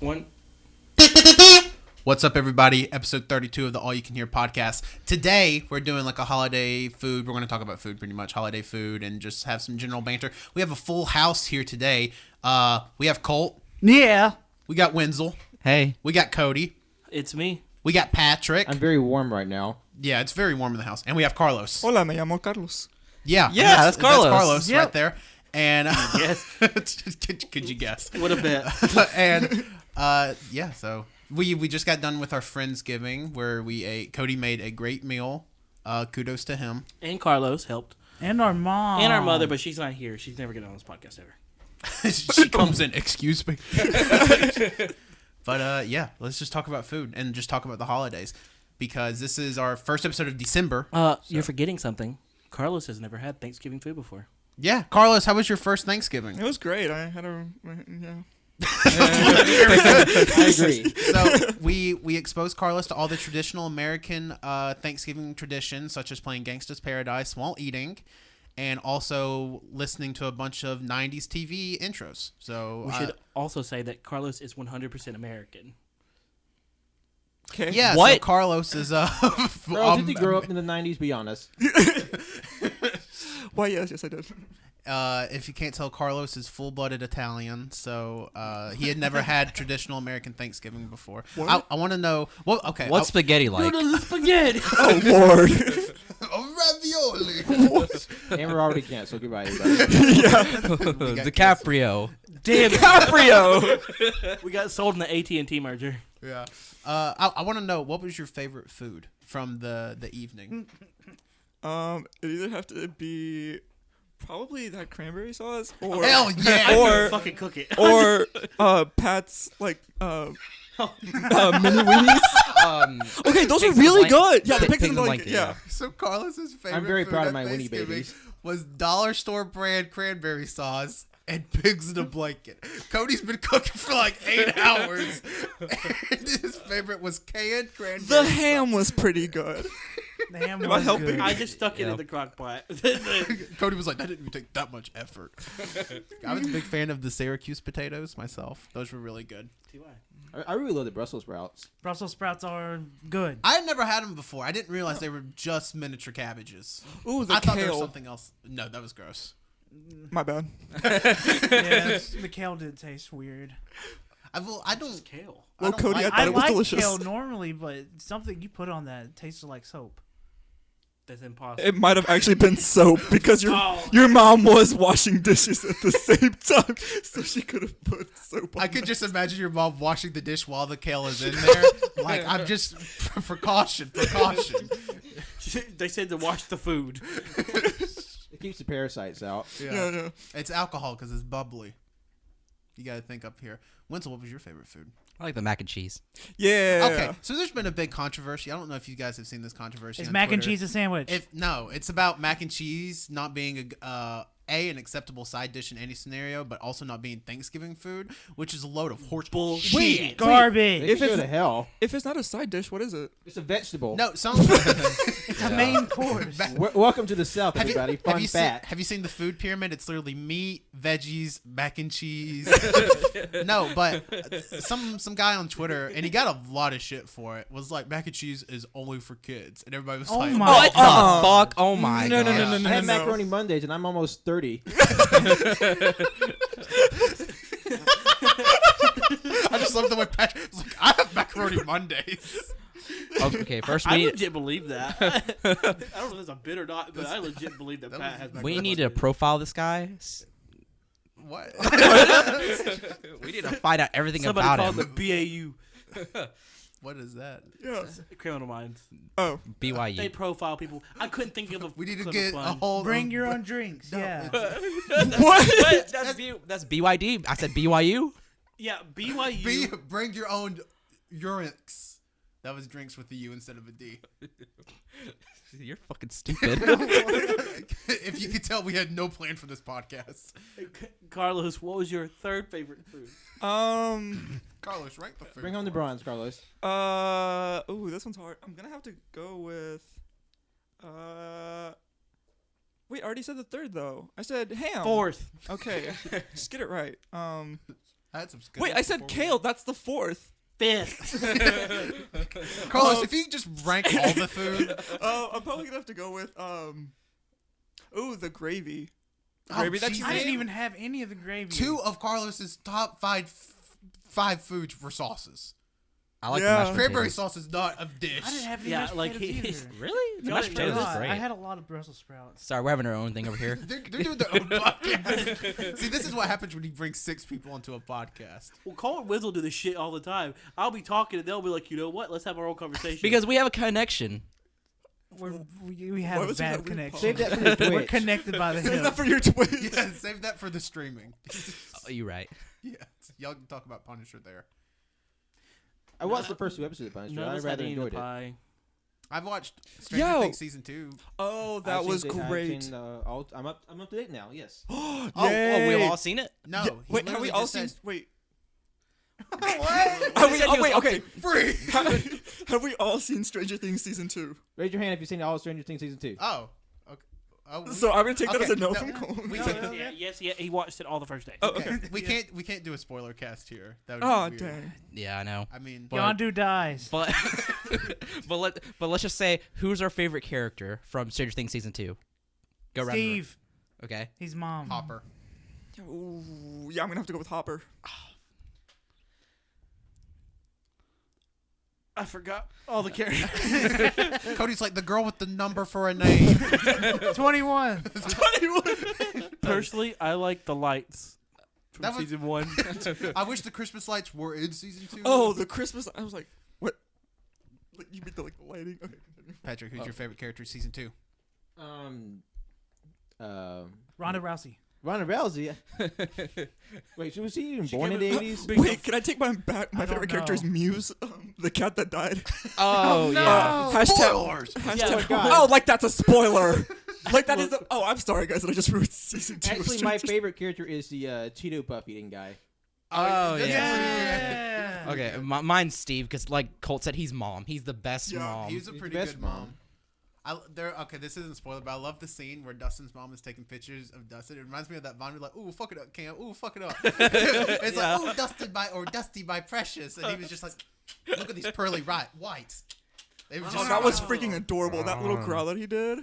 One. What's up, everybody? Episode 32 of the All You Can Hear podcast. Today, we're doing like a holiday food. We're going to talk about food pretty much, holiday food, and just have some general banter. We have a full house here today. We have Colt. Yeah. We got Wenzel. Hey. We got Cody. It's me. We got Patrick. I'm very warm right now. Yeah, it's very warm in the house. And we have Carlos. Hola, me llamo Carlos. Yeah, that's Carlos. That's Carlos Yep. right there. And Yes. could you guess? What a bet. And yeah, so we just got done with our Friendsgiving where we ate. Cody made a great meal. Kudos to him. And Carlos helped. And our mom. And our mother, but she's not here. She's never getting on this podcast ever. She comes in, excuse me. But yeah, let's just talk about food and just talk about the holidays because this is our first episode of December. You're forgetting something. Carlos has never had Thanksgiving food before. Yeah, Carlos, how was your first Thanksgiving? It was great. I had a I agree. So we exposed Carlos to all the traditional American Thanksgiving traditions, such as playing Gangsta's Paradise while eating, and also listening to a bunch of 90s TV intros. So We should also say that Carlos is 100% American. Okay. yeah, What? so Carlos is Bro, did you grow up in the 90s? Be honest. Why? Yes, I did. if you can't tell, Carlos is full-blooded Italian, so he had never had traditional American Thanksgiving before. What? I want to know. Well, okay. What's spaghetti like? Spaghetti. Oh Lord. ravioli? And we're already can't, so goodbye, everybody. DiCaprio. Damn DiCaprio. We got sold in the AT&T merger. Yeah. I want to know, what was your favorite food from the evening? It either have to be probably that cranberry sauce or Hell yeah! I Or- couldn't fucking cook it. or Pat's like mini weenies. Okay, those are Pigs in a really blanket. good. Yeah, the Pigs pigs in in the a blanket. blanket, Yeah. So Carlos's favorite I'm very food proud at of my Winnie Thanksgiving babies. was dollar store brand cranberry sauce and pigs in a blanket. Cody's been cooking for like 8 hours, and his favorite was canned cranberry The ham was pretty good. Damn, Am I helping? I just stuck it in Yep. the crock pot. Cody was like, that didn't even take that much effort. I was a big fan of the Syracuse potatoes myself. Those were really good. I really love the Brussels sprouts. Brussels sprouts are good. I had never had them before. I didn't realize they were just miniature cabbages. Ooh, the I thought there was kale. something else. No, that was gross. My bad. Yeah, the kale did taste weird. I don't. Kale. I Well, don't Cody, like- I thought I it was like delicious. kale normally, but something you put on that tasted like soap. That's impossible. It might have actually been soap because Oh. your mom was washing dishes at the same time, so she could have put soap on. I could that. just imagine your mom washing the dish while the kale is in there. Like, I'm just precaution. They said to wash the food. It keeps the parasites out. Yeah. It's alcohol because it's bubbly. You got to think up here. Wenzel, what was your favorite food? I like the mac and cheese. Yeah. Okay, so there's been a big controversy. I don't know if you guys have seen this controversy. Is on mac and Twitter. cheese a sandwich? No, it's about mac and cheese not being an acceptable side dish in any scenario, but also not being Thanksgiving food, which is a load of horse Bullshit. Wait, Garbage. They If can go it's- to hell. If it's not a side dish, what is it? It's a vegetable. no, some. It's a main course. Welcome to the South, Have you, everybody. have Fun you fact. have you seen the food pyramid? It's literally meat, veggies, mac and cheese. No, but some guy on Twitter, and he got a lot of shit for it, was like, mac and cheese is only for kids. And everybody was Oh like, my What Uh-uh. the fuck? Oh my No, no, god. no, no, I had no. macaroni Mondays, and I'm almost 30. I just love the way Patrick was like, I have macaroni Mondays. Okay, first I we legit believe that. I don't know if it's a bit or not, but I legit believe that Pat has we need to profile this guy. What? We need to find out everything Somebody about called him. the BAU. What is that? Yeah. Criminal Minds. Oh. They BYU. profile people. I couldn't think of a We need to clip get of a fun. hold Bring of, your own drinks. No, Yeah. What? That's BYD. I said BYU. Yeah, BYU. Bring your own Urinks. That was drinks with a U instead of a D. You're fucking stupid. If you could tell, we had no plan for this podcast. Carlos, what was your third favorite food? Carlos, rank the food. Bring home the for us. bronze, Carlos. Ooh, this one's hard. I'm gonna have to go with. Wait, I already said the third though. I said ham. Fourth. Okay, just get it right. I had some good Wait, I ones said before we- kale. That's the fourth. Fifth. Carlos, if you just rank all the food. I'm probably gonna have to go with the gravy. Oh, Gravy that you Jesus. I didn't made? even have any of the gravy. 2 of Carlos's top five foods were sauces. I like Yeah. the mashed Cranberry potatoes. sauce is not a dish. I didn't have any Yeah, mashed like potatoes he's- either. Really? The No, mashed it's potatoes is not. great. I had a lot of Brussels sprouts. Sorry, we're having our own thing over here. They're doing their own podcast. See, this is what happens when you bring 6 people onto a podcast. Well, Cole and Wiz will do this shit all the time. I'll be talking and they'll be like, you know what? Let's have our own conversation. Because we have a connection. We have Why a was it that bad weird connection. Save that for your We're Twitch. connected by the Save hip. that for your Twitch. Yeah, save that for the streaming. Oh, you're right. Yeah, y'all can talk about Punisher there. I watched the first 2 episodes of Punisher. none of I us had rather any of the enjoyed it. pie. I've watched Stranger Yo. Things season 2. Oh, that I've was seen it- I've great. seen, I'm up to date now. Yes. Oh, we've all seen it? No, Yeah, he wait, have literally we all just seen? said, Wait. what? Have we, said he was wait, up okay. Free. Have we all seen Stranger Things season 2? Raise your hand if you've seen all Stranger Things season 2. Oh, okay. Oh, So I'm gonna take that okay, as a no no, from Cole. we No, can't- no, yeah, yes, yeah, he watched it all the first day. Oh, okay. okay. We can't do a spoiler cast here. That would Oh, be weird. dang. Yeah, I know. I mean, Yondu dies. But but let's just say, who's our favorite character from Stranger Things season 2? Go around the room. Steve. Okay. He's mom. Hopper. Ooh, yeah, I'm gonna have to go with Hopper. I forgot all the characters. Cody's like the girl with the number for a name. 21. Personally, I like the lights from That was- season 1. I wish the Christmas lights were in season 2. Oh, the Christmas. I was like, what? Like, you mean the lighting? Okay. Continue. Patrick, who's your favorite character in season 2? Ronda Rousey. Ronda Rousey. Wait, was he even born in the 80s? Wait, can I take my back? My I don't favorite character is know. Muse, the cat that died. Oh, yeah. Hashtag. Yeah. Oh, like that's a spoiler. Like that is. Oh, I'm sorry, guys, that I just ruined season 2. of Actually, my Stranger favorite character is the Cheeto Puff eating guy. Oh, that's yeah. pretty good. Okay, mine's Steve, because like Colt said, he's mom. He's the best Yeah, mom. He's a He's pretty the best good mom. Okay, this isn't a spoiler, but I love the scene where Dustin's mom is taking pictures of Dustin. It reminds me of that Vine. We're like, "Ooh, fuck it up, Cam. Ooh, fuck it up." It's like, "Ooh, Dusty by Precious," and he was just like, "Look at these pearly whites." They were just Oh, that was freaking adorable. That little growl that he did.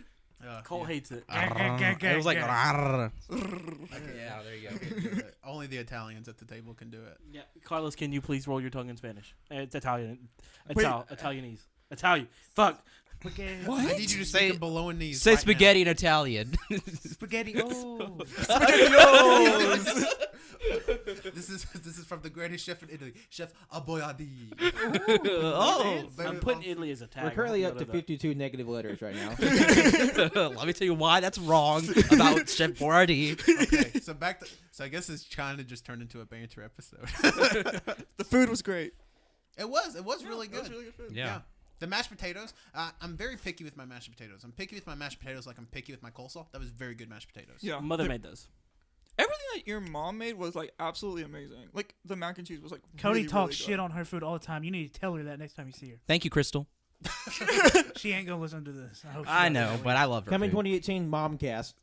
Cole hates it. It was like, Yeah, there you go. Only the Italians at the table can do it. Yeah. Carlos, can you please roll your tongue in Spanish? It's Italian. Wait. Italianese. Italian. Fuck. Spaghetti. What? I need you to Say- speak in Bolognese. say right now. spaghetti in Italian. Spaghetti. Oh. This is from the greatest chef in Italy, Chef Aboyadi. Oh, I'm putting Italy as a tag. We're currently I up to don't know 52 negative letters right now. let me tell you why that's wrong about Chef Boyardee. Okay, so I guess it's kind of just turned into a banter episode. The food was great. It was really That good. was really good food. Yeah. The mashed potatoes. I'm very picky with my mashed potatoes. I'm picky with my mashed potatoes like I'm picky with my coleslaw. That was very good mashed potatoes. Yeah. that. Mother made those. Everything that your mom made was like absolutely amazing. Like the mac and cheese was like. Cody really, talks really shit on her food all the time. You need to tell her that next time you see her. Thank you, Crystal. She ain't gonna listen to this. hope she I doesn't. know, but I love her. Coming food. 2018 Momcast.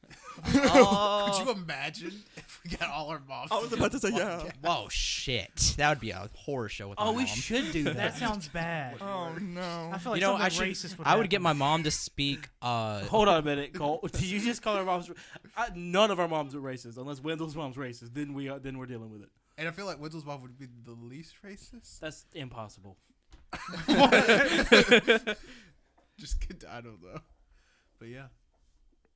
Oh. Could you imagine if we got all our moms? I was about to say yeah. Whoa, shit. That would be a horror show with my Oh, we mom. should do that. That sounds bad. Oh no. I feel like You know, something I racist would I would get happen. my mom to speak. Hold on a minute, Cole. Did you just call our moms? None of our moms are racist, unless Wendell's mom's racist. Then we're dealing with it. And I feel like Wenzel's mom would be the least racist. That's impossible. Just kidding, I don't know. But yeah,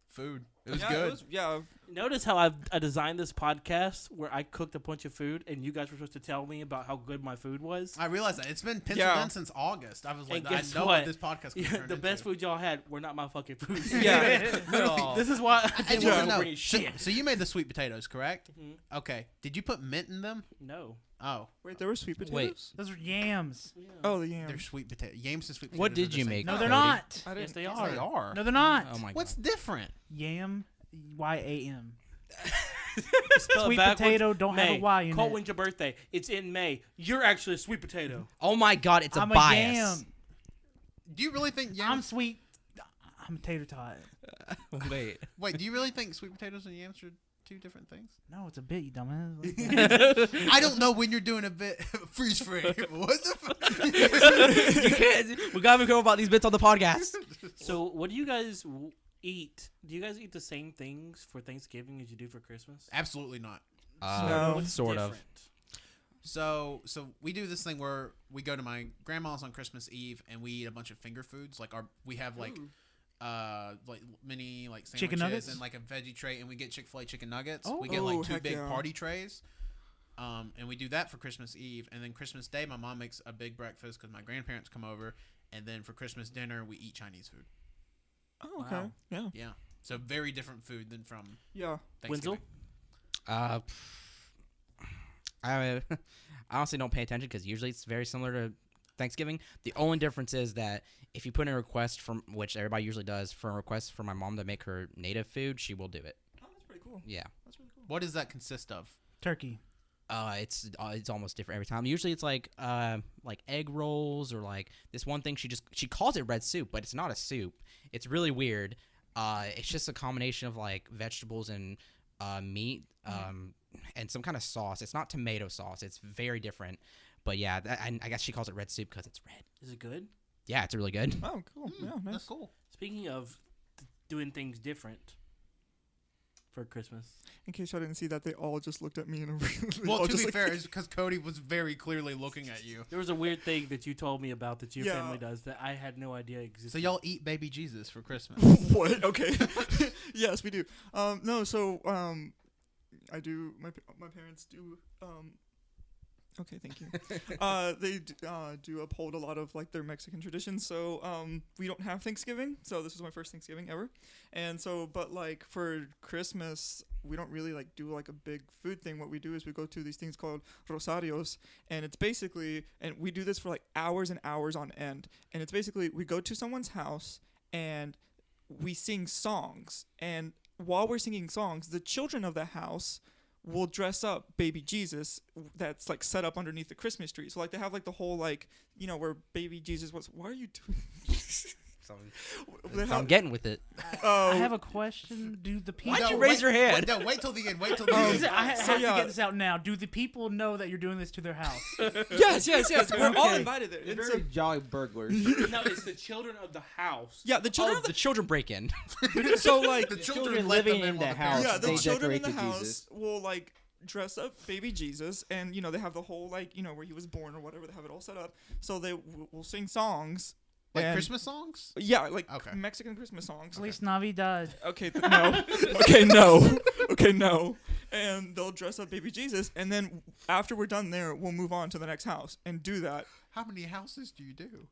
food. It was yeah, good. yeah. Notice how I designed this podcast where I cooked a bunch of food, and you guys were supposed to tell me about how good my food was. I realized that it's been penciled Yeah. in since August. I was like, And I guess know what? what this podcast can Yeah, turn the best into. food y'all had were not my fucking food. Yeah. Oh. This is why I I didn't need want to to know. bring So, shit. so you made the sweet potatoes, correct? Mhm. Okay. Did you put mint in them? No. Oh, Wait, there were sweet potatoes. Wait. Those are yams. Oh, the yam. they're sweet potatoes. Yams and sweet potatoes. What are did the you same make? No, thing. they're Cody? not. I Yes, didn't. they Yes, are. they are. No, they're not. Oh my What's god. different? Yam, Y-A-M. Spell it Sweet backwards. potato don't have a May. Y in Cole, it. when's your birthday? It's in May. You're actually a sweet potato. Oh my god, it's a I'm a bias. yam. Do you really think yams? I'm sweet. I'm a tater tot. Wait. Wait, do you really think sweet potatoes and yams are two different things? No, it's a bit, you dumbass. I don't know when you're doing a bit. Freeze frame. What the fuck? You can't. We gotta be careful about these bits on the podcast. So, what do you guys eat? Do you guys eat the same things for Thanksgiving as you do for Christmas? Absolutely not. No. What's Sort of. different? So we do this thing where we go to my grandma's on Christmas Eve and we eat a bunch of finger foods. We have like mini like sandwiches Chicken nuggets? and like a veggie tray, and we get Chick-fil-A chicken nuggets. Oh. We get like two heck big yeah. party trays. And we do that for Christmas Eve, and then Christmas Day, my mom makes a big breakfast because my grandparents come over, and then for Christmas dinner, we eat Chinese food. Oh, okay. Wow. Yeah. Yeah, so very different food than from Yeah. Winslow? Thanksgiving. I honestly don't pay attention because usually it's very similar to Thanksgiving. The only difference is that if you put in a request from which everybody usually does for a request for my mom to make her native food, she will do it. Oh, that's pretty cool. Yeah. That's really cool. What does that consist of? Turkey. It's almost different every time. Usually it's like egg rolls or like this one thing she calls it red soup, but it's not a soup. It's really weird. It's just a combination of like vegetables and meat and some kind of sauce. It's not tomato sauce. It's very different. But yeah, I guess she calls it red soup because it's red. Is it good? Yeah, it's really good. Oh, cool. Yeah, nice. That's cool. Speaking of doing things different for Christmas. In case I didn't see that, they all just looked at me in a really. Well, all to just be like- fair, it's because Cody was very clearly looking at you. There was a weird thing that you told me about that your Yeah. family does that I had no idea existed. So y'all eat baby Jesus for Christmas. What? Okay. Yes, we do. No, so I do. My parents do. Okay, thank you. They do uphold a lot of like their Mexican traditions. So we don't have Thanksgiving. So this was my first Thanksgiving ever. And so, but like for Christmas, we don't really like do like a big food thing. What we do is we go to these things called rosarios, and it's basically, and we do this for like hours and hours on end. And it's basically we go to someone's house and we sing songs. And while we're singing songs, the children of the house will dress up baby Jesus that's like set up underneath the Christmas tree. So like they have like the whole like, you know, where baby Jesus was. Why are you doing? They So I'm getting with it. I have a question. Do the people? Why'd you raise your hand? Wait till the end. Wait till the end. I have So, to yeah. get this out now. Do the people know that you're doing this to their house? Yes. We're all Okay. invited there. They're And very jolly burglars. No, it's the children of the house. yeah, the children Oh, of the children break in. the so like The children let them living in while the parents- house, yeah, the they children in decorate the to house Jesus. will like dress up baby Jesus, and you know they have the whole like, you know, where he was born or whatever. They have it all set up, so they will sing songs. Like and- Christmas songs? Yeah, like Okay. Mexican Christmas songs. Feliz Navidad. Okay, no. Okay, no. Okay, no. And they'll dress up baby Jesus, and then after we're done there, we'll move on to the next house and do that. How many houses do you do?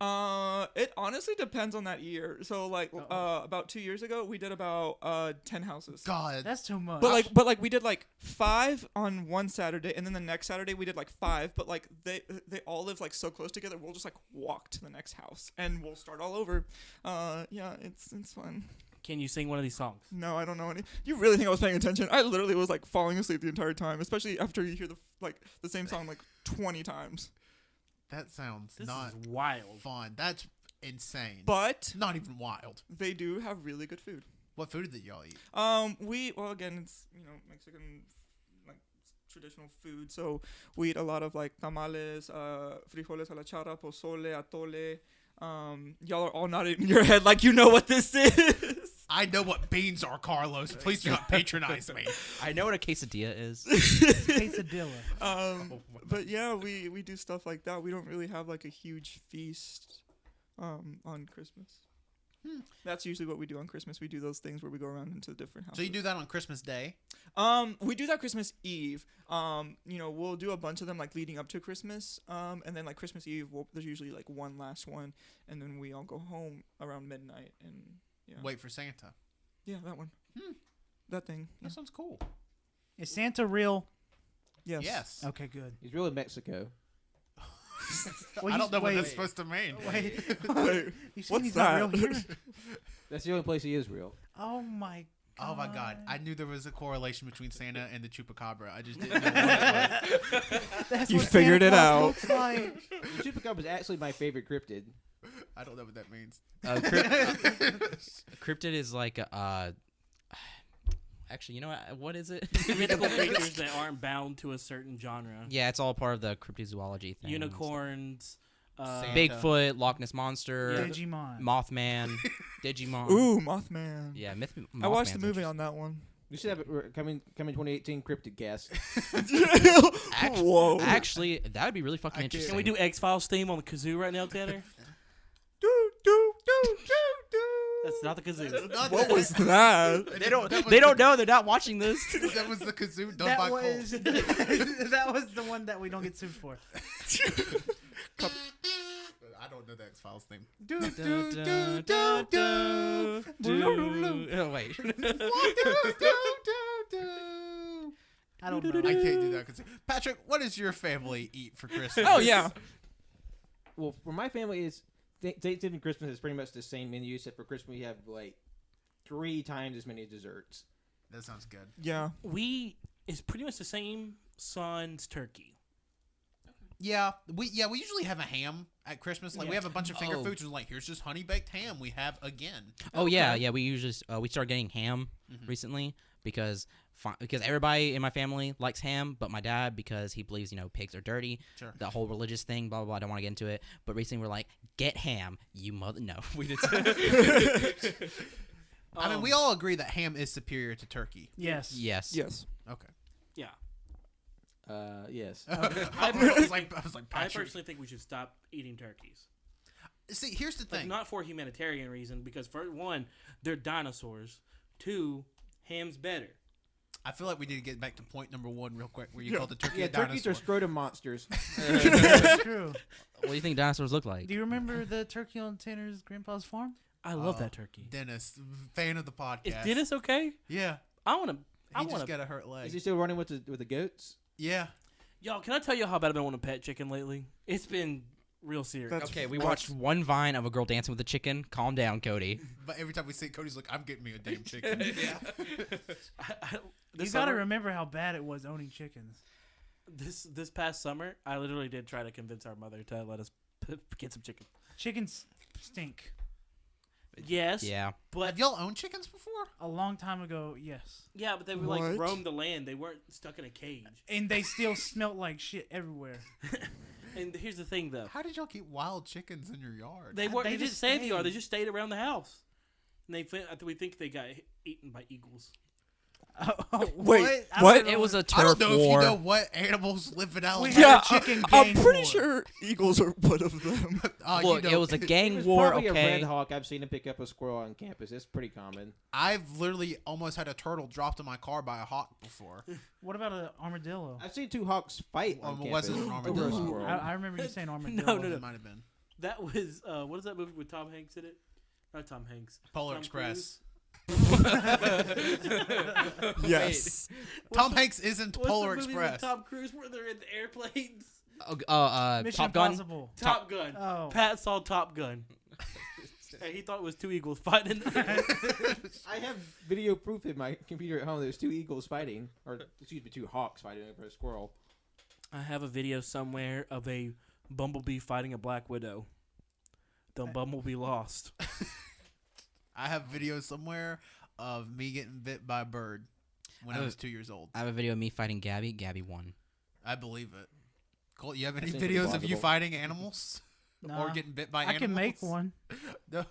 It honestly depends on that year. So like, about 2 years ago, we did about 10 houses. God. That's too much. But like we did like 5 on one Saturday, and then the next Saturday we did like 5. But like they all live like so close together. We'll just like walk to the next house, and we'll start all over. Yeah, it's fun. Can you sing one of these songs? No, I don't know any. You really think I was paying attention? I literally was like falling asleep the entire time, especially after you hear the same song like 20 times. That sounds This not is wild. fun. That's insane. But Not even wild. they do have really good food. What food did y'all eat? Well again, it's, you know, Mexican like traditional food. So we eat a lot of like tamales, frijoles a la charra, pozole, atole. Y'all are all nodding your head like you know what this is. I know what beans are, Carlos. Please do not patronize me. I know what a quesadilla is. Quesadilla. But yeah, we do stuff like that. We don't really have like a huge feast on Christmas. That's usually what we do on Christmas. We do those things where we go around into different houses. So you do that on Christmas Day? We do that Christmas Eve. You know, we'll do a bunch of them like leading up to Christmas. And then like Christmas Eve, there's usually like one last one, and then we all go home around midnight and yeah. Wait for Santa. Yeah, that one. That thing. Yeah. That sounds cool. Is Santa real? Yes. Yes. Okay, good. He's really Mexico. Well, I don't know what wait, that's supposed to mean. Wait, Wait, you saying what's he's that? not real here? That's the only place he is real. Oh my god. Oh my God! I knew there was a correlation between Santa and the chupacabra. I just didn't know what it was. That's You what figured Santa it Claus out. looks like. The Chupacabra is actually my favorite cryptid. I don't know what that means. Cryptid is like Actually, you know what is it? Mythical creatures that aren't bound to a certain genre. Yeah, it's all part of the cryptozoology thing. Unicorns. Santa. Bigfoot, Loch Ness Monster, Digimon. Mothman, Digimon. Ooh, Mothman. Yeah, Mothman's I watched the movie interesting. on that one. We should have it coming 2018 cryptid cast. Whoa. Actually, that would be really fucking I can't- interesting. Can we do X-Files theme on the kazoo right now, Tanner? That's not the kazoo. What was that? They don't know. They're not watching this. That was the kazoo done That by was Cole. that was the one that we don't get sued for. I don't know the X-Files theme. Oh wait. I don't I know. can't do that. Patrick, what does your family eat for Christmas? Oh yeah. Well, for my family, it's Thanksgiving, Christmas is pretty much the same menu, except for Christmas we have like 3 times as many desserts. That sounds good. Yeah. It's pretty much the same sans turkey. Yeah, we usually have a ham at Christmas. Like we have a bunch of finger Oh. foods. Like here's just honey baked ham we have again. Oh yeah. We usually we started getting ham recently because everybody in my family likes ham, but my dad, because he believes pigs are dirty. Sure. The whole religious thing, blah blah blah. I don't want to get into it. But recently we're like, get ham, you mother. No, we did. I mean, we all agree that ham is superior to turkey. Yes. Yes. Yes. Okay. Yeah. Yes. I was like I Patrick. personally think we should stop eating turkeys. See, here's the Like, thing. not for a humanitarian reason, because for one, they're dinosaurs. 2, ham's better. I feel like we need to get back to point number 1 real quick, where you Yeah. called the turkey Yeah, a turkeys dinosaur. are scrotum monsters. That's true. What do you think dinosaurs look like? Do you remember the turkey on Tanner's grandpa's farm? I love that turkey. Dennis, fan of the podcast. Is Dennis okay? Yeah, I want to. he just got a hurt leg. Is he still running with the goats? Yeah. Y'all, can I tell you how bad I've been wanting a pet chicken lately? It's been real serious. That's Okay, we what- watched one vine of a girl dancing with a chicken. Calm down, Cody. But every time we see it, Cody's like, I'm getting me a damn chicken. You gotta remember how bad it was owning chickens. This past summer, I literally did try to convince our mother to let us get some chicken. Chickens stink. Yes. Yeah. But Have y'all owned chickens before? A long time ago, yes. yeah, but they would What? like roam the land. They weren't stuck in a cage. And they still smelt like shit everywhere. And here's the thing, though. How did y'all keep wild chickens in your yard? They weren't. They They didn't just stay in the yard. They stayed. just stayed around the house. And we think they got eaten by eagles. Wait, I what? don't know It was a I turf don't know war. if you know what animals live in We Alabama. had Yeah, a chicken I'm gang pretty war. sure eagles are one of them. Look, it was a It gang was war. probably a Okay. red hawk. I've seen him pick up a squirrel on campus. It's pretty common. I've literally almost had a turtle dropped in my car by a hawk before. What about an armadillo? I've seen 2 hawks fight on It campus wasn't an over a armadillo. squirrel. I remember you saying armadillo. No. It might have been That was what is that movie with Tom Hanks in it? Not Tom Hanks. Polar Tom Express. Yes. Tom Hanks isn't What's Polar the movie Express. with Tom Cruise where they're in the airplanes? Mission Top Gun. Impossible. Top Gun. Oh. Pat saw Top Gun. And he thought it was 2 eagles fighting. I have video proof in my computer at home. There's 2 eagles fighting, or excuse me, 2 hawks fighting over a squirrel. I have a video somewhere of a bumblebee fighting a black widow. The bumblebee lost. I have videos somewhere of me getting bit by a bird when I was 2 years old. I have a video of me fighting Gabby. Gabby won. I believe it. Colt, you have any Seems videos of you plausible. fighting animals? Nah. Or getting bit by I animals? can make one. No,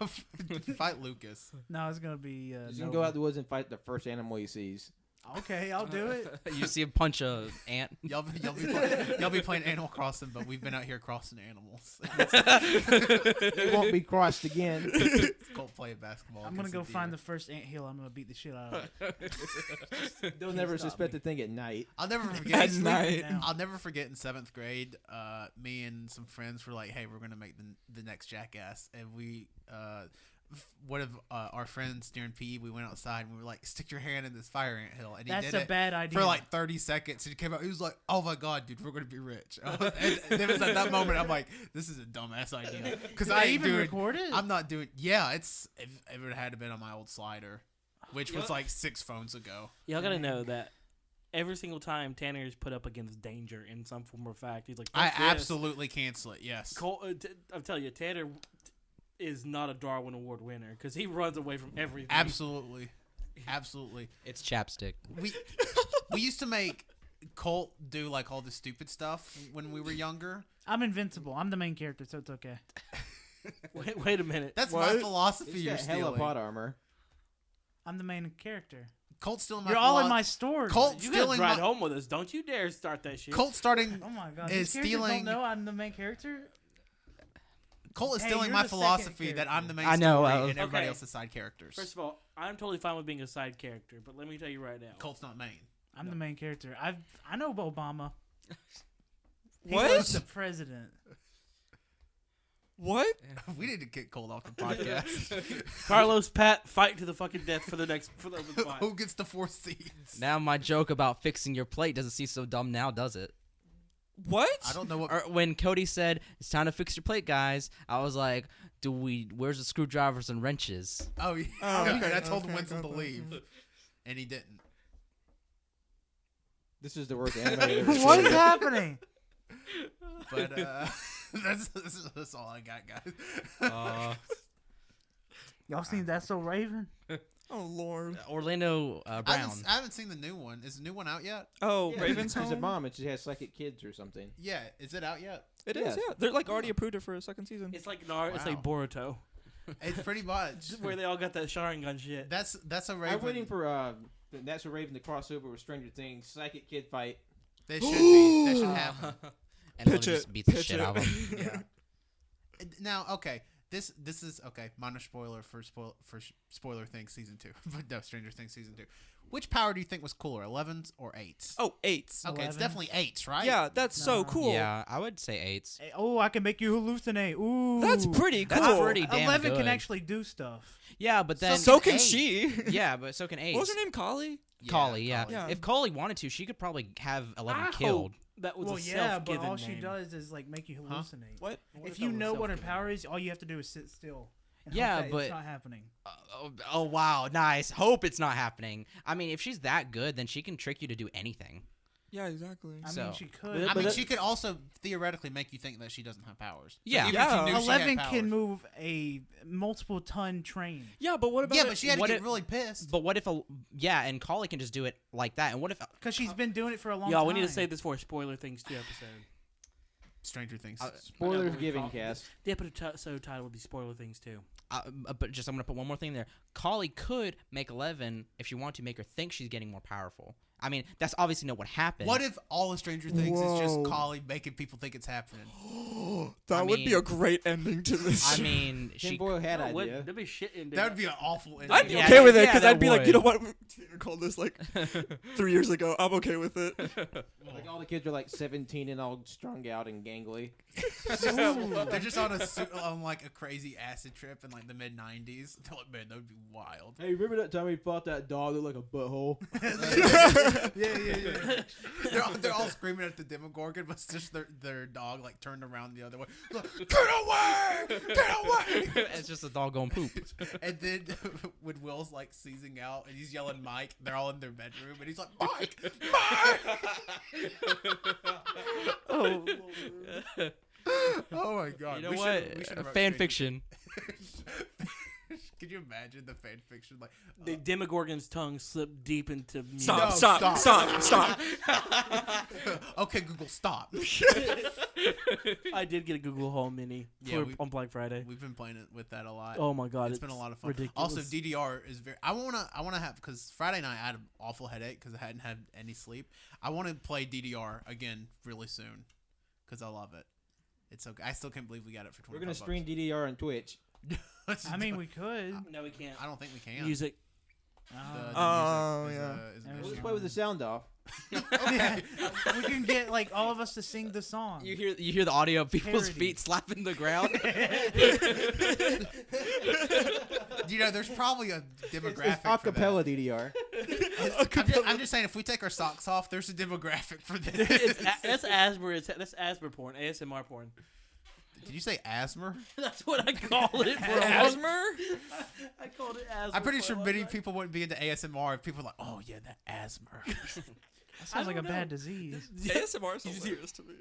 fight Lucas. No, it's gonna be. He's gonna go out in the woods and fight the first animal he sees. Okay, I'll do it. You see a punch of ant. Y'all be playing Animal Crossing, but we've been out here crossing animals. It won't be crossed again. It's Colt playing basketball. I'm gonna against go the find deer. the first anthill. I'm gonna beat the shit out of it. They'll never stop suspect me. a thing at night. I'll never forget. At night. Now. I'll never forget in 7th grade, me and some friends were like, "Hey, we're gonna make the next Jackass," and we, one of our friends during PE, we went outside and we were like, "Stick your hand in this fire ant hill," and he That's did a it bad idea. for like 30 seconds. And he came out, he was like, "Oh my god, dude, we're gonna be rich." And it was at that moment I'm like, "This is a dumbass idea," because Did I they ain't even doing. record it? I'm not doing. Yeah, it would have had to been on my old slider, which was like 6 phones ago. Y'all gotta know that every single time Tanner is put up against danger in some form or fact, he's like, I "Fuck this." absolutely cancel it. Yes. I'm telling you, Tanner is not a Darwin Award winner because he runs away from everything. Absolutely. Absolutely. It's chapstick. We used to make Colt do like all the stupid stuff when we were younger. I'm invincible. I'm the main character, so it's okay. Wait a minute. That's What? my philosophy. He's You're got hella stealing. pot armor. I'm the main character. Colt's stealing my. You're all in my story. Colt You gotta stealing ride my. home with us. Don't you dare start that shit. Colt starting. Oh my god. Is These characters stealing- don't know I'm the main character? Colt is Hey, stealing you're my the second philosophy that character. I'm the main I know, story and everybody Okay. else is side characters. First of all, I'm totally fine with being a side character, but let me tell you right now. Colt's not main. I'm the main character. I know Obama. He What? was the president. What? We need to get Colt off the podcast. Carlos, Pat, fight to the fucking death for the fight. Who gets the 4 seeds? Now my joke about fixing your plate doesn't seem so dumb now, does it? What? I don't know what. Or when Cody said it's time to fix your plate, guys, I was like, where's the screwdrivers and wrenches? Oh, yeah. Oh, okay, I told okay, Winston to okay. leave, and he didn't. This is the worst anime I've ever What seen. is happening? But that's all I got, guys. Y'all seen That's So Raven? Oh Lord. Orlando Brown. I haven't seen the new one. Is the new one out yet? Oh, Yeah, Raven's she's a home. mom and she has psychic kids or something. Yeah, is it out yet? It is. Yes. Yeah, they're like already approved it for a second season. It's like It's like Wow. Boruto, It's pretty much. where they all got that Sharingan shit. That's a Raven. I'm waiting for That's a Raven to cross over with Stranger Things psychic kid fight. They should be. That should happen. And Eleven Pitch it. just beats the Pitch shit it. out of him. Yeah. Now, okay, this is okay. Minor spoiler for Spoiler Things season 2, but no, Stranger Things season 2. Which power do you think was cooler, 11s or 8s? Oh, 8s. Okay, it's 11s. definitely 8s, right? Yeah, that's so Nah. cool. Yeah, I would say 8s. Hey, oh, I can make you hallucinate. Ooh. That's pretty cool. That's pretty damn 11 good. can actually do stuff. Yeah, but then So can 8. she. yeah, but so can 8. What was her name? Collie? Collie, yeah. Collie. Yeah. If Collie wanted to, she could probably have 11 I killed. hope that was Well, a yeah, but self-given all she name. does is like make you hallucinate. What? If you know what her power is, all you have to do is sit still. And Yeah, hope that but- it's not happening. Oh, wow, nice. Hope it's not happening. I mean, if she's that good, then she can trick you to do anything. Yeah, exactly. I So- mean, she could. I But mean, that- she could also theoretically make you think that she doesn't have powers. Yeah. Even Yeah. if you knew she had 11 powers. can move a multiple ton train. Yeah, but what about Yeah, but she had to what get if- really pissed. But what if and Collie can just do it like that? And what if Because she's been doing it for a long Y'all, time. we need to save this for a Spoiler Things 2 episode. Stranger Things. Spoilers we giving call- cast. The episode title would be Spoiler Things 2. but just I'm gonna put one more thing there. Collie could make 11 if she wanted to make her think she's getting more powerful. I mean, that's obviously not what happened. What if all of Stranger Things is just Whoa. Collie making people think it's happening? that I would be mean- a great ending to this. I mean, Tim she. Boyle had No, idea. that'd be shit ending. That would be an awful ending. I'd be Yeah, okay with it yeah, because that I'd be like, you would. know what? Tanner called this like 3 years ago. I'm okay with it. Like all the kids are like 17 and all strung out and gangly. They're just on like a crazy acid trip in like the mid '90s. They're like, man, that would be wild. Hey, remember that time we fought that dog that looked like a butthole? Yeah. They're all screaming at the Demogorgon, but it's just their dog like turned around the other way. Like, get away! Get away! It's just a dog going poop. And then when Will's like seizing out and he's yelling Mike, they're all in their bedroom and he's like, Mike! Mike! Oh my god. You know We what? should have wrote Fan Stranger fiction. Could you imagine the fan fiction? Like, The Demogorgon's tongue slipped deep into me. Stop, No, stop, stop. stop, stop. okay, Google, stop. I did get a Google Home Mini Yeah, on Black Friday. We've been playing it with that a lot. Oh my god, It's been a lot of fun. ridiculous. Also, DDR is very. I wanna have because Friday night I had an awful headache because I hadn't had any sleep. I want to play DDR again really soon because I love it. It's okay. I still can't believe we got it for 25 We're gonna stream DDR on Twitch. bucks. I mean, we could. No, we can't. I don't think we can. Music. The Oh, music yeah. is Yeah, a Let's big play with the sound off. Yeah. We can get like all of us to sing the song. You hear the audio of people's Parody. feet slapping the ground. You know, there's probably a demographic It's for that. acapella DDR. I'm just saying, if we take our socks off, there's a demographic for this. That's asthma. That's asthma porn. ASMR porn. Did you say asthma? That's what I call it. For Asthma? I called it asthma. I'm pretty sure porn. many people wouldn't be into ASMR if people are like, oh yeah, that asthma. That sounds like a don't know. bad disease. ASMR is You just hilarious to me.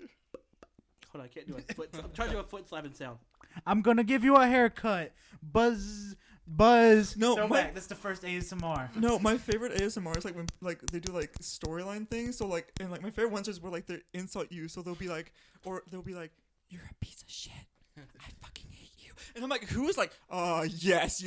Hold on, I can't do a foot. I'm trying to do a foot slapping sound. I'm gonna give you a haircut. Buzz, Buzz. No, Throwback. That's the first ASMR. No, my favorite ASMR is like when like they do like storyline things. So like and like my favorite ones is where like they insult you. So they'll be like, you're a piece of shit. I fucking hate you. And I'm like, who is like, yes.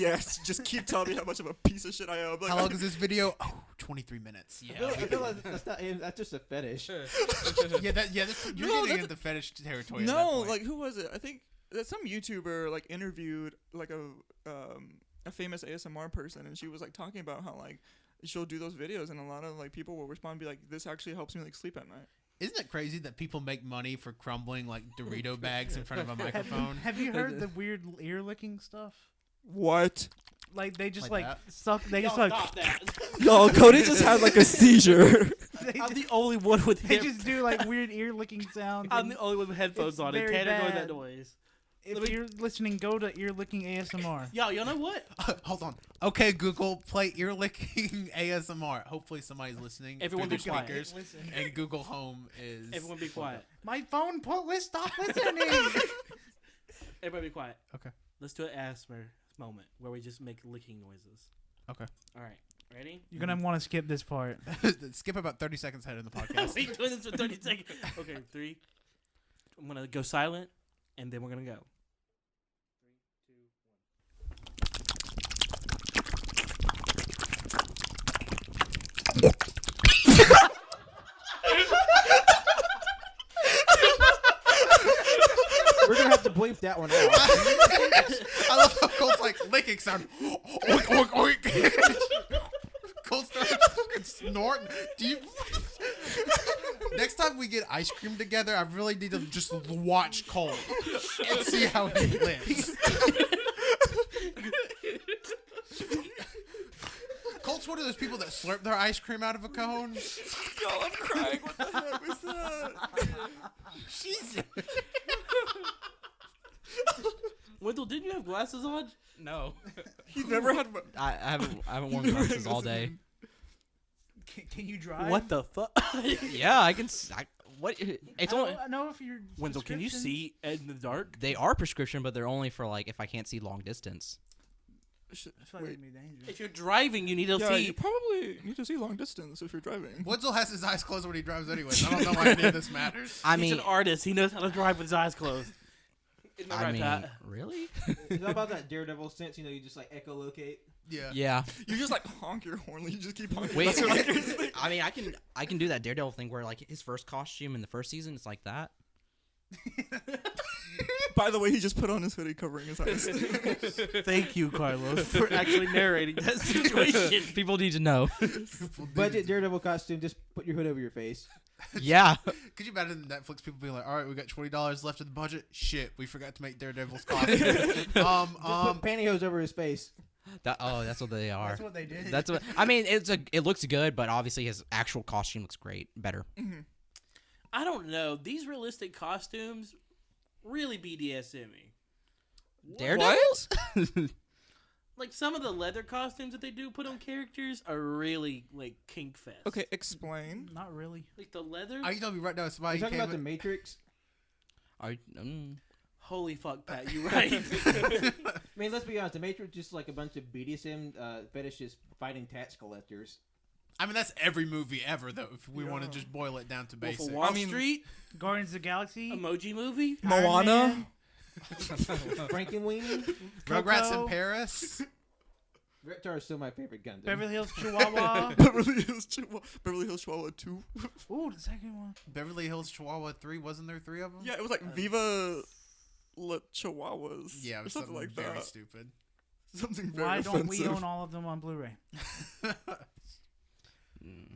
Just keep telling me how much of a piece of shit I am. Like, How long is this video? Oh, 23 minutes. I feel like that's just a fetish. You're getting into fetish territory. at that No, point. like who was it? I think that some YouTuber like interviewed like a famous ASMR person, and she was like talking about how like she'll do those videos, and a lot of like people will respond and be like, this actually helps me like sleep at night. Isn't it crazy that people make money for crumbling like Dorito bags in front of a microphone? Have you heard the weird ear licking stuff? What? Like they just Like like that? suck. They just Y'all like. stop that. Yo, Cody just had like a seizure. They I'm just, the only one with they hip. just do like weird ear licking sounds. I'm and the only one with headphones It's on. It very can't avoid bad. that noise. If you're listening, go to ear licking ASMR. Yo, you know what? Hold on. Okay, Google, play ear licking ASMR. Hopefully somebody's listening. Everyone through be their quiet. speakers. Listen. And Google Home is. Everyone be quiet. My phone stop listening. Everybody be quiet. Okay. Let's do an ASMR moment where we just make licking noises. Okay. All right. Ready? You're gonna want to skip this part. Skip about 30 seconds ahead in the podcast. we doing this for 30 seconds. Okay, 3. I'm gonna go silent, and then we're gonna go. We're gonna have to bleep that one out. I love how Cole's like licking sound. Oink, oink, oink. Cole starts fucking snorting. Do you? Next time we get ice cream together, I really need to just watch Cole and see how he lives. Cole's one of those people that slurp their ice cream out of a cone. Yo, I'm crying. What the heck was that? Jesus. Wendell, didn't you have glasses on? No, He never had. I haven't worn glasses all day. Can you drive? What the fuck? Yeah, I can. What? It's I only. don't know if you're. Wendell, can you see in the dark? They are prescription, but they're only for like if I can't see long distance. I feel like it'd be dangerous. If you're driving, you need to Yeah, see. you probably need to see long distance if you're driving. Woodsell has his eyes closed when he drives anyways. I don't know why any of this matters. I He's mean, an artist. He knows how to drive with his eyes closed. Isn't that I right, mean, Pat? really? Is that about that Daredevil sense? You know, you just like echolocate. Yeah. Yeah. You just like honk your horn. Like, you just keep honking. Wait. That's what I think. I mean, I can do that Daredevil thing where like his first costume in the first season, it's like that. By the way, he just put on his hoodie covering his eyes. Thank you, Carlos, for actually narrating that situation. People need to know. Budget Daredevil costume. Just put your hood over your face. Yeah. Could you imagine Netflix people being like, "All right, we got $20 left in the budget. Shit, we forgot to make Daredevil's costume." Just put pantyhose over his face. That's what they are. That's what they did. That's what I mean. It looks good, but obviously his actual costume looks better. I don't know. These realistic costumes really BDSM me. Daredevils? Like some of the leather costumes that they do put on characters are really like kink fest. Okay, explain. Not really. Like the leather. Are you telling me right now Are somebody you talking came about the Matrix? Holy fuck, Pat, you right. I mean, let's be honest. The Matrix is just like a bunch of BDSM fetishes fighting tax collectors. I mean, that's every movie ever, though, if we want to just boil it down to Wolf basics. of Wall Street, Guardians of the Galaxy. Emoji Movie. Iron Moana. Man, Frankenweenie. Rugrats in Coco, Paris. Reptar is still my favorite Gundam. Beverly Hills Chihuahua. Beverly Hills Chihuahua 2. Ooh, the second one. Beverly Hills Chihuahua 3, wasn't there 3 of them? Yeah, it was like Viva La Chihuahuas. Yeah, it or was something like very that. stupid. Something very Why offensive. don't we own all of them on Blu-ray?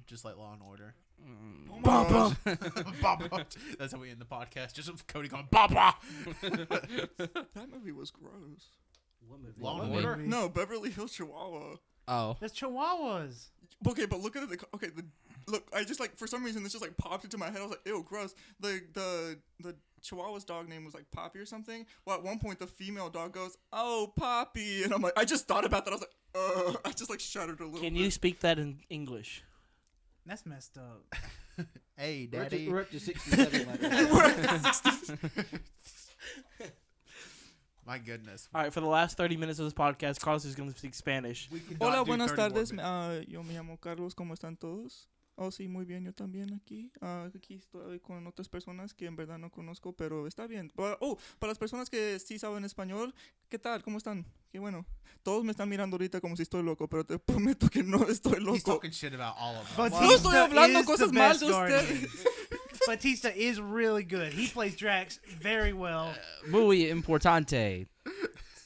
Just like Law and Order. Baba. Baba. That's how we end the podcast. Just with Cody going, Baba! That movie was gross. What movie? Law and What Order? movie? No, Beverly Hills Chihuahua. Oh. That's Chihuahuas. Okay, but look at it. Okay, look. I just like for some reason this just like popped into my head. I was like, ew, gross. The Chihuahua's dog name was like Poppy or something. Well, at one point the female dog goes, "Oh, Poppy," and I'm like, I just thought about that. I was like, I just like shuddered a little. Can bit. you speak that in English? That's messed up. Hey, We're up Daddy. to, we're up to 67 letters. We're at the 60s. My goodness. All right, for the last 30 minutes of this podcast, Carlos is going to speak Spanish. We could Hola, not do buenas 30 more tardes. minutes. Yo me llamo Carlos. ¿Cómo están todos? Oh, sí, muy bien. Yo también aquí. Aquí estoy con otras personas que en verdad no conozco, pero está bien. Para las personas que sí saben español, ¿qué tal? ¿Cómo están? Qué bueno. Todos me están mirando ahorita como si estoy loco, pero te prometo que no estoy He's loco. talking shit about all of them. No estoy hablando cosas mal de guardian. Batista is really good. He plays Drax very well. Muy importante.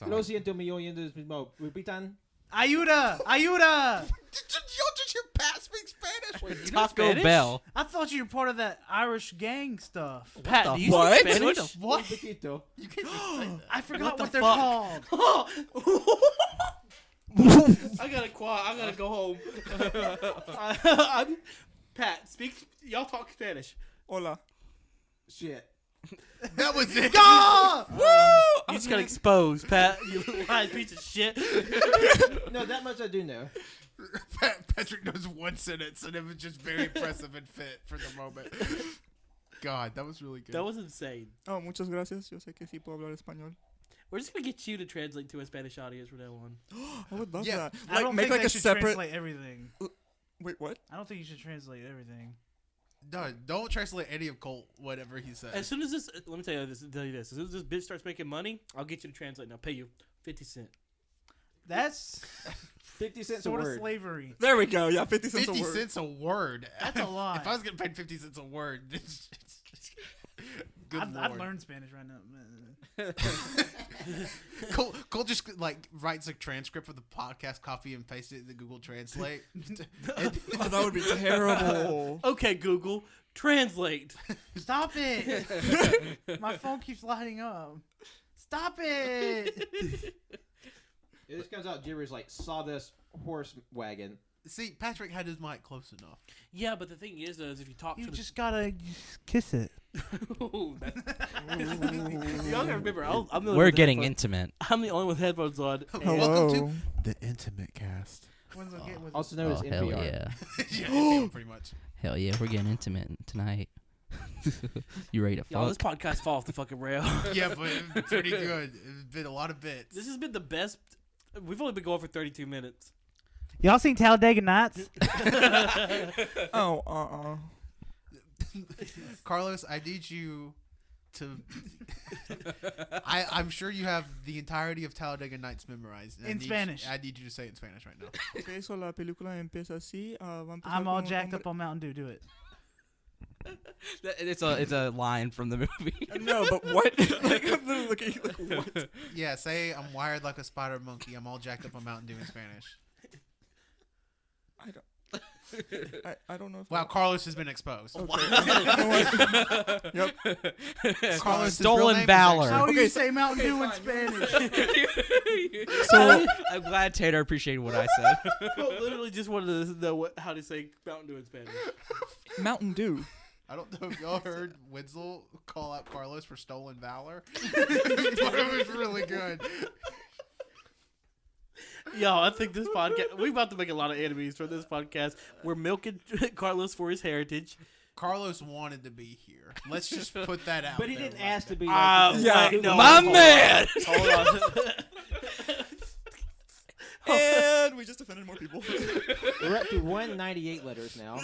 Lo siento, mi oyentes. Repitan. Ayuda! Ayuda! Y'all just hear Pat speak Spanish? Taco Spanish? Bell. I thought you were part of that Irish gang stuff. Pat, the do you what? speak Spanish? What? Poquito. You can't just say that. I forgot the what they're fuck? called. I gotta go home. Pat, y'all talk Spanish. Hola. Shit. That was it. You just got exposed, Pat. You lying piece of shit. No, that much I do know. Patrick knows one sentence, and it was just very impressive and fit for the moment. God, that was really good. That was insane. Oh, muchas gracias. Yo sé que sí puedo hablar español. We're just gonna get you to translate to a Spanish audience from now on. I would love Yeah. that. I don't make think like they a should separate. translate everything. Wait, what? I don't think you should translate everything. No, don't translate any of Colt whatever he says. As soon as this, let me tell you this. As soon as this bitch starts making money, I'll get you to translate. And I'll pay you 50 cents. That's 50 cents a sort of word. slavery. There we go. Yeah, 50 cents 50 a word. cents a word. That's a lot. If I was getting paid 50 cents a word, good I've lord. learned Spanish right now. Cole just like writes a transcript of the podcast, copy and paste it in the Google Translate. Oh, that would be terrible. Okay, Google, translate. Stop it! My phone keeps lighting up. Stop it! It just comes out gibberish like sawdust horse wagon. See, Patrick had his mic close enough. Yeah, but the thing is, though, is if you talk You to the just gotta kiss it. Ooh, y'all gotta remember, I'm the only one We're with getting headphones. intimate. I'm the only one with headphones on. and- Hello. The Intimate Cast. When's it get with Also known as Oh, hell NPR. yeah. Yeah, pretty much. Hell yeah, we're getting intimate tonight. You ready to Y'all, this fuck? podcast fall off the fucking rail. Yeah, but it was pretty good. It's been a lot of bits. This has been the best. We've only been going for 32 minutes. Y'all seen Talladega Nights? Oh, Carlos, I need you to. I'm sure you have the entirety of Talladega Nights memorized. In Spanish. I need you to say it in Spanish right now. Okay, so la película empieza así. Va a empezar I'm all con un jacked hombre- up on Mountain Dew. Do it. It's a line from the movie. No, but what? Like, I'm literally looking like, what? Yeah, say I'm wired like a spider monkey. I'm all jacked up on Mountain Dew in Spanish. I don't know if Wow, Carlos has been exposed. Okay. Yep. Carlos' real Stolen name is valor. How do you Okay, say Mountain Dew in fine. Spanish? So I'm glad Tater appreciated what I said. Cole literally just wanted to know how to say Mountain Dew in Spanish. Mountain Dew. I don't know if y'all heard Wenzel call out Carlos for stolen valor. But it was really good. Yo, I think this podcast, we're about to make a lot of enemies from this podcast. We're milking Carlos for his heritage. Carlos wanted to be here. Let's just put that out. But he there didn't right ask to now. be. Yeah. wait, no, My hold on. man! Hold on. And we just offended more people. We're up to 198 letters now.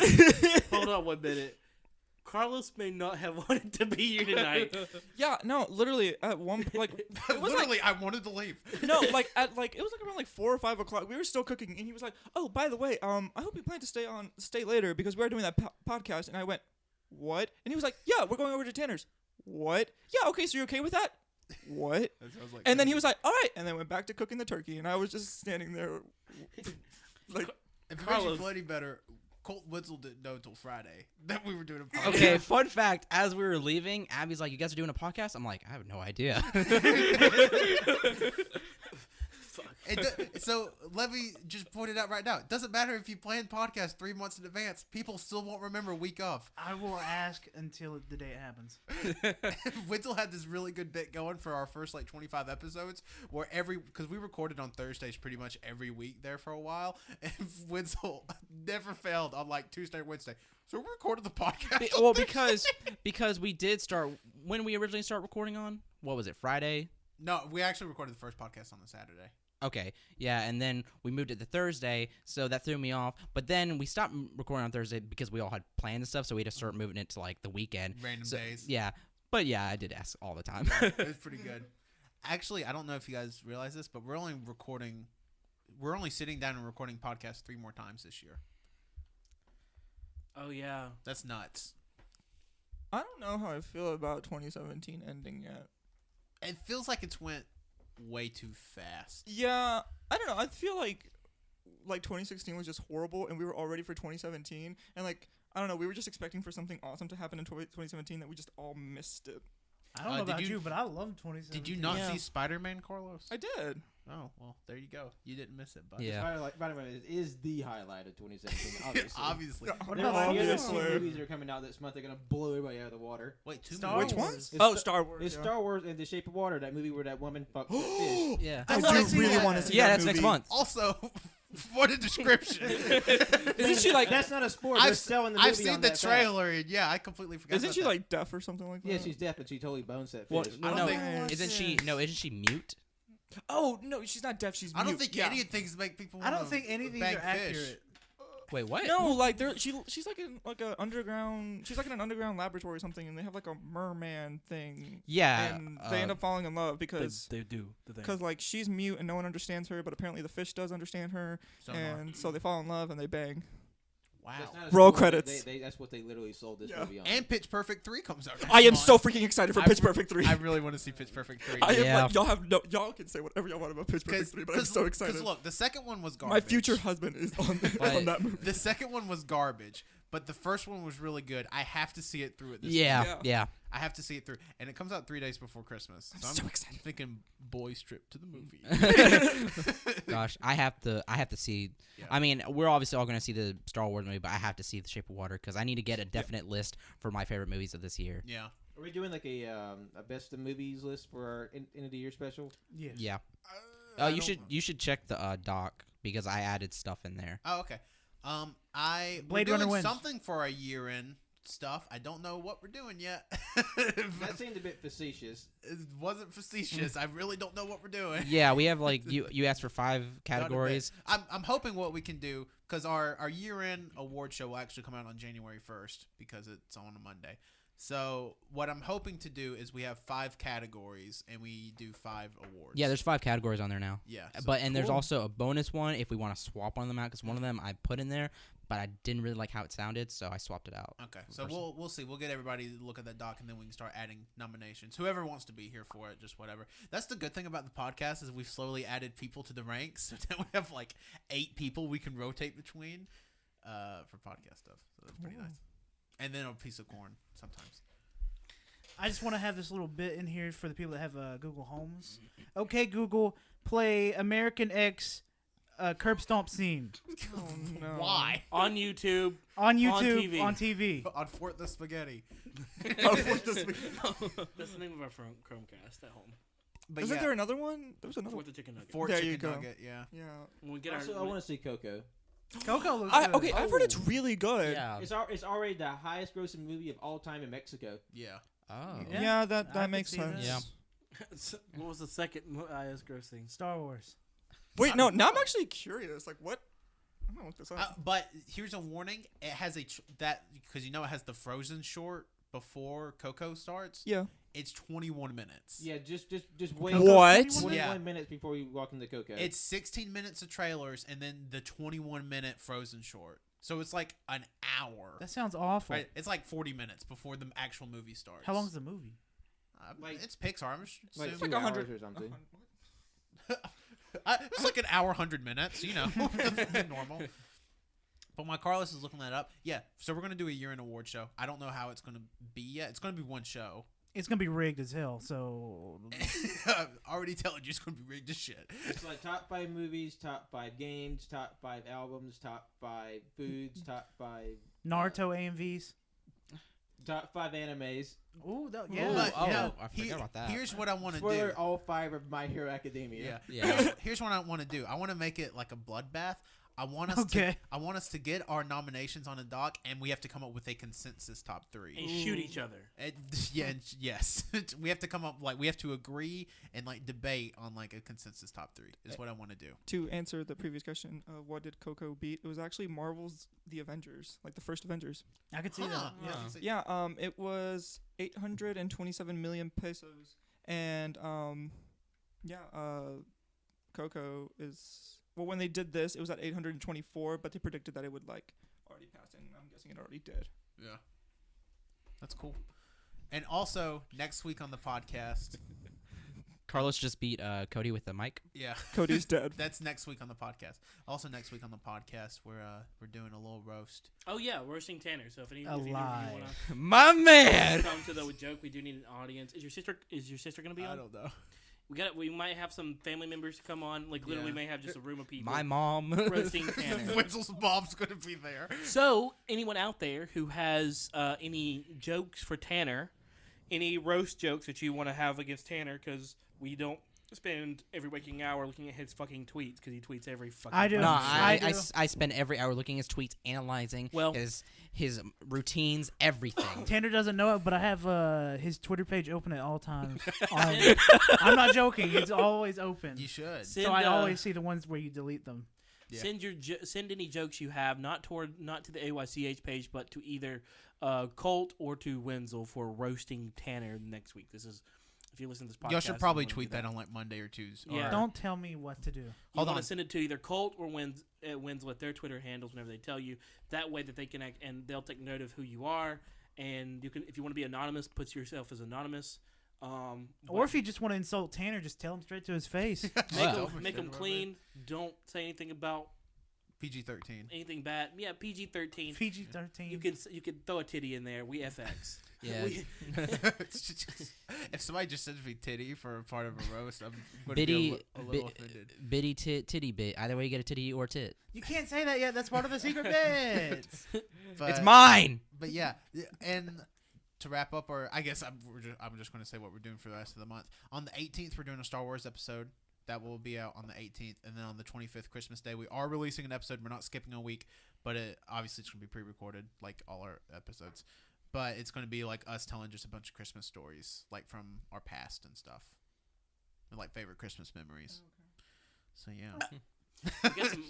Hold on 1 minute. Carlos may not have wanted to be here tonight. Yeah, no, literally at one it was Literally, I wanted to leave. no, like at like it was like around like 4 or 5 o'clock. We were still cooking, and he was like, "Oh, by the way, I hope you plan to stay later because we're doing that podcast." And I went, "What?" And he was like, "Yeah, we're going over to Tanner's." What? Yeah, okay, so you're okay with that? What? And then he was like, "All right," and then went back to cooking the turkey, and I was just standing there, like, If it makes you Carlos. feel any better, Colt Wenzel didn't know until Friday that we were doing a podcast. Okay, fun fact. As we were leaving, Abby's like, you guys are doing a podcast? I'm like, I have no idea. So Levy just pointed out right now, it doesn't matter if you plan podcasts 3 months in advance, people still won't remember week of. I will ask until the day it happens. Wenzel had this really good bit going for our first like 25 episodes where because we recorded on Thursdays pretty much every week there for a while, and Wenzel never failed on like Tuesday or Wednesday. So we recorded the podcast. Well, because we did start when we originally started recording on, what was it, Friday? No, we actually recorded the first podcast on the Saturday. Okay, yeah, and then we moved it to Thursday, so that threw me off. But then we stopped recording on Thursday because we all had plans and stuff, so we had to start moving it to like the weekend. Random So, days. Yeah, but yeah, I did ask all the time. It was pretty good. Actually, I don't know if you guys realize this, but we're only sitting down and recording podcasts 3 more times this year. Oh yeah. That's nuts. I don't know how I feel about 2017 ending yet. It feels like it's went way too fast. Yeah, I don't know. I feel like 2016 was just horrible, and we were all ready for 2017. And like, I don't know, we were just expecting for something awesome to happen in 2017 that we just all missed it. I don't know did about you- you, but I love 2017. Did you not Yeah. see Spider-Man, Carlos? I did. Oh, well, there you go. You didn't miss it, bud. Yeah. Spider-Man is the highlight of 2017, obviously. Obviously. What There about are the other Spider-Man? 2 movies that are coming out this month. They're gonna blow everybody out of the water. Wait, 2 Star movies? Which Wars. ones? It's Oh, Sta- Star Wars. It's yeah. Star Wars and The Shape of Water, that movie where that woman fucked that fish. Yeah. I I wanna do see really that. want to see Yeah, that that's next movie. month. Also, for the description. Isn't she like? That's not a sport. They're selling the movie I've seen on the that trailer, and yeah, I completely forgot Isn't about she that. like deaf or something like that? Yeah, she's deaf, and she totally bones that fish. What? I don't no, think- isn't she? No, isn't she mute? Oh no, she's not deaf. She's I don't mute. think yeah. any of things make people I don't wanna think any of these bang are fish. accurate. Wait, what? No, like she's like in like a underground. She's like in an underground laboratory or something, and they have like a merman thing. Yeah. And they end up falling in love because They do the thing. like she's mute and no one understands her, but apparently the fish does understand her, Sonar. and so they fall in love and they bang. Wow. That's not a Roll sport. credits. That's what they literally sold this Yeah. movie on. And Pitch Perfect 3 comes out. I am next so month. freaking excited for I Pitch re- Perfect 3. I really want to see Pitch Perfect 3. I am Yeah. like y'all can say whatever y'all want about Pitch Perfect 3, but I'm so excited. Because look, the second one was garbage. My future husband is on that movie. The second one was garbage, but the first one was really good. I have to see it through at this Yeah, Yeah. yeah. I have to see it through, and it comes out 3 days before Christmas. I'm So so I'm excited. thinking boys trip to the movie. Gosh, I have to see. Yeah. I mean, we're obviously all going to see the Star Wars movie, but I have to see The Shape of Water because I need to get a definite list for my favorite movies of this year. Yeah. Are we doing like a best of movies list for our end of the year special? Yes. Yeah. I You don't- should check the doc because I added stuff in there. Oh, okay. We're Blade doing Runner wins. something for our year-end stuff. I don't know what we're doing yet. That seemed a bit facetious. It wasn't facetious. I really don't know what we're doing. Yeah, we have like you asked for 5 Not a bit. categories. I'm hoping what we can do, because our year-end award show will actually come out on January 1st because it's on a Monday. So what I'm hoping to do is we have 5 categories and we do 5 awards. Yeah, there's 5 categories on there now. Yeah. So But there's cool. also a bonus one if we want to swap one of them out because one of them I put in there, but I didn't really like how it sounded, so I swapped it out. Okay, so we'll see. We'll get everybody to look at that doc, and then we can start adding nominations. Whoever wants to be here for it, just whatever. That's the good thing about the podcast is we've slowly added people to the ranks, so now we have like 8 people we can rotate between for podcast stuff. So that's pretty nice. And then a piece of corn sometimes. I just want to have this little bit in here for the people that have Google Homes. Okay, Google, play American X curb stomp scene Oh no. Why? On YouTube. on YouTube TV. on TV. On Fort the Spaghetti. That's the name of our Chromecast at home. But Isn't yeah, there another one? There was another Fourth one. the chicken nugget. Fort There Chicken you go. Nugget, yeah. Yeah. When we get Also, I want to see Coco. Coco looks good. Okay, I've heard it's really good. Yeah. It's already the highest grossing movie of all time in Mexico. Yeah. Oh. Yeah. Yeah, that I that could makes see sense. that. Yeah. What was the second highest grossing? Star Wars. Wait, no. Now I'm actually curious. Like, what? I'm gonna look this up. But here's a warning. It has because it has the Frozen short before Coco starts. Yeah. It's 21 minutes. Yeah, just wait. Coco's What? 21? 21 Yeah. minutes before we walk into Coco. It's 16 minutes of trailers and then the 21-minute Frozen short. So it's like an hour. That sounds awful. Right? It's like 40 minutes before the actual movie starts. How long's the movie? Like- it's Pixar. I'm just like assuming. 2 like 100 hours or something. It's like an hour, 100 minutes. The normal. But while Carlos is looking that up, yeah. So we're gonna do a year-end award show. I don't know how it's gonna be yet. It's gonna be one show. It's gonna be rigged as hell. So I'm already telling you, it's gonna be rigged as shit. It's like top 5 movies, top 5 games, top 5 albums, top 5 foods, top 5 Naruto AMVs. top 5 animes. Ooh, that, Yeah. But oh, no, I forgot about that. Here's what I want to Spoiler: do. all 5 of My Hero Academia. Yeah. Yeah. Here's what I want to do. I want to make it like a bloodbath. I want us Okay. I want us to get our nominations on a doc, and we have to come up with a consensus top 3. And shoot each other. Yes. We have to come up we have to agree and debate on a consensus top 3 is what I want to do. To answer the previous question, what did Coco beat? It was actually Marvel's The Avengers, the first Avengers. I could see Huh. that. Yeah. Yeah, it was 827 million pesos, and Coco is when they did this, it was at 824, but they predicted that it would already pass, and I'm guessing it already did. Yeah. That's cool. And also next week on the podcast. Carlos just beat Cody with the mic. Yeah. Cody's dead. That's next week on the podcast. Also next week on the podcast, we're doing a little roast. Oh yeah, roasting Tanner. So if any A of you lie. want My to man. come to the joke, we do need an audience. Is your sister gonna be on? I don't know. We might have some family members to come on. Literally, may have just a room of people. My mom. roasting Tanner. Wenzel's mom's gonna be there. So anyone out there who has any jokes for Tanner, any roast jokes that you want to have against Tanner, because we don't spend every waking hour looking at his fucking tweets because he tweets every fucking. I do. No, I do. I spend every hour looking at his tweets, analyzing his routines, everything. Tanner doesn't know it, but I have his Twitter page open at all times. I'm not joking. It's always open. You should. Send, So I always see the ones where you delete them. Yeah. Send any jokes you have not to the AYCH page, but to either Colt or to Wenzel for roasting Tanner next week. This is. If you listen to this podcast, Y'all should probably you wanna tweet do that on Monday or Tuesday. Yeah. Don't tell me what to do. You Hold want on. to send it to either Colt or Wenzel at their Twitter handles whenever they tell you. That way that they can act, and they'll take note of who you are. And you can, if you want to be anonymous, put yourself as anonymous. Or if you just want to insult Tanner, just tell him straight to his face. make them clean. Don't say anything about PG-13. anything bad. Yeah, PG-13. PG-13. You can throw a titty in there. We FX. Yeah. If somebody just sends me titty for a part of a roast, I'm going to Bitty, be a little offended. bitty titty bit. Either way, you get a titty or tit. You can't say that yet. That's part of the secret bits. But, It's mine. But yeah, and to wrap up, or I guess I'm just going to say what we're doing for the rest of the month. On the 18th, we're doing a Star Wars episode. That will be out on the 18th. And then on the 25th, Christmas Day, we are releasing an episode. We're not skipping a week, but obviously it's going to be pre-recorded like all our episodes. But it's going to be us telling just a bunch of Christmas stories, from our past and stuff. And favorite Christmas memories. So, yeah.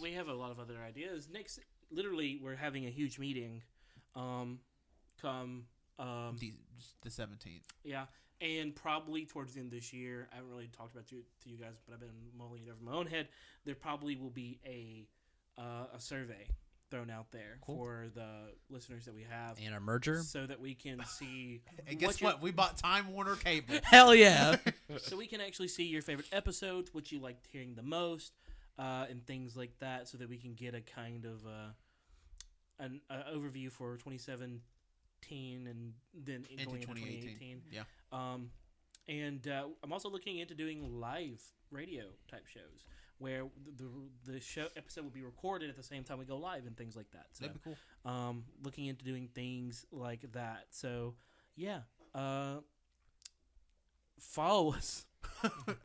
We have a lot of other ideas. Literally, we're having a huge meeting come The 17th. Yeah, and probably towards the end of this year, I haven't really talked about to you guys, but I've been mulling it over my own head. There probably will be a survey thrown out there for the listeners that we have, And a merger. so that we can see. And guess what? We bought Time Warner Cable. Hell yeah. So we can actually see your favorite episodes, what you liked hearing the most, and things like that, so that we can get a kind of an overview for 2017 and then Into going into 2018. 2018. Yeah. And I'm also looking into doing live radio type shows where the show episode will be recorded at the same time we go live and things like that. So, That'd be cool. looking into doing things like that. So, yeah. Follow us.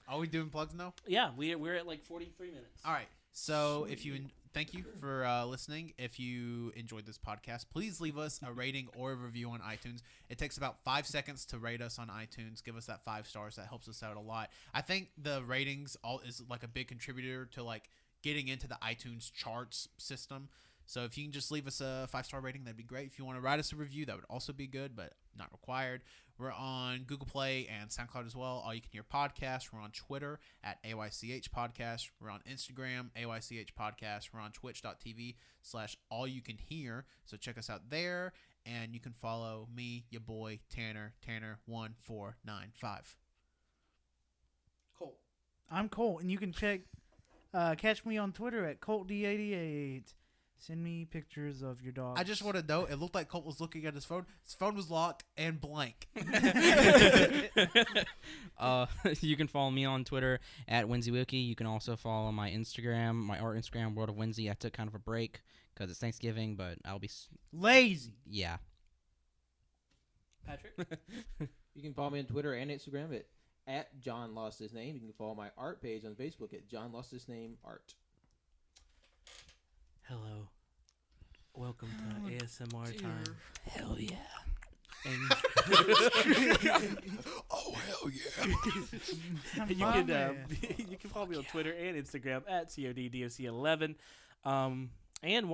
Are we doing plugs now? Yeah, we're at 43 minutes. All right. So thank you for listening. If you enjoyed this podcast, please leave us a rating or a review on iTunes. It takes about 5 seconds to rate us on iTunes. Give us that 5 stars. That helps us out a lot. I think the ratings is a big contributor to getting into the iTunes charts system. So if you can just leave us a 5-star rating, that'd be great. If you want to write us a review, that would also be good, but not required. We're on Google Play and SoundCloud as well. All You Can Hear Podcast. We're on Twitter at AYCH Podcast. We're on Instagram, AYCH Podcast. We're on twitch.tv/allyoucanhear. So check us out there. And you can follow me, your boy, Tanner1495. Cool. I'm Colt, and you can catch me on Twitter at ColtD88. Send me pictures of your dog. I just want to note, it looked like Colt was looking at his phone. His phone was locked and blank. You can follow me on Twitter at WinzyWiki. You can also follow my Instagram, my art Instagram, World of Winsy. I took kind of a break because it's Thanksgiving, but I'll be lazy. yeah. Patrick? You can follow me on Twitter and Instagram at John Lost His Name. You can follow my art page on Facebook at John Lost His Name Art. Hello. Welcome to ASMR time. Hell yeah. And Oh hell yeah! you My can man. you can follow me on Twitter and Instagram at CODDOC11. And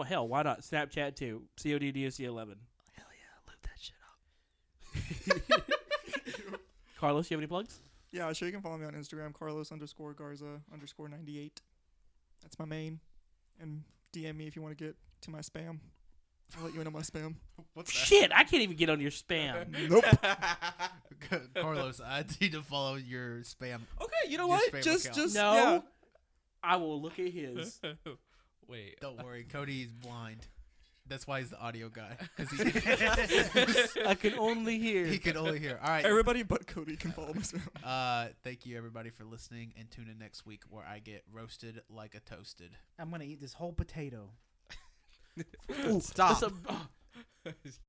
hell, why not Snapchat too? CODDOC11. Hell yeah. Loop that shit up. Carlos, you have any plugs? Yeah, sure. You can follow me on Instagram, Carlos_Garza_98. That's my main. And DM me if you want to get to my spam. I'll let you into my spam. What's Shit, I can't even get on your spam. Nope. Carlos, I need to follow your spam. Okay, you know Your what? spam Just, account. No, yeah. I will look at his. Wait. Don't worry, Cody's blind. That's why he's the audio guy. Because I can only hear. he can only hear. All right. Everybody but Cody can follow my spam. Thank you everybody for listening, and tune in next week where I get roasted like a toasted. I'm gonna eat this whole potato. Ooh, Stop. that's a-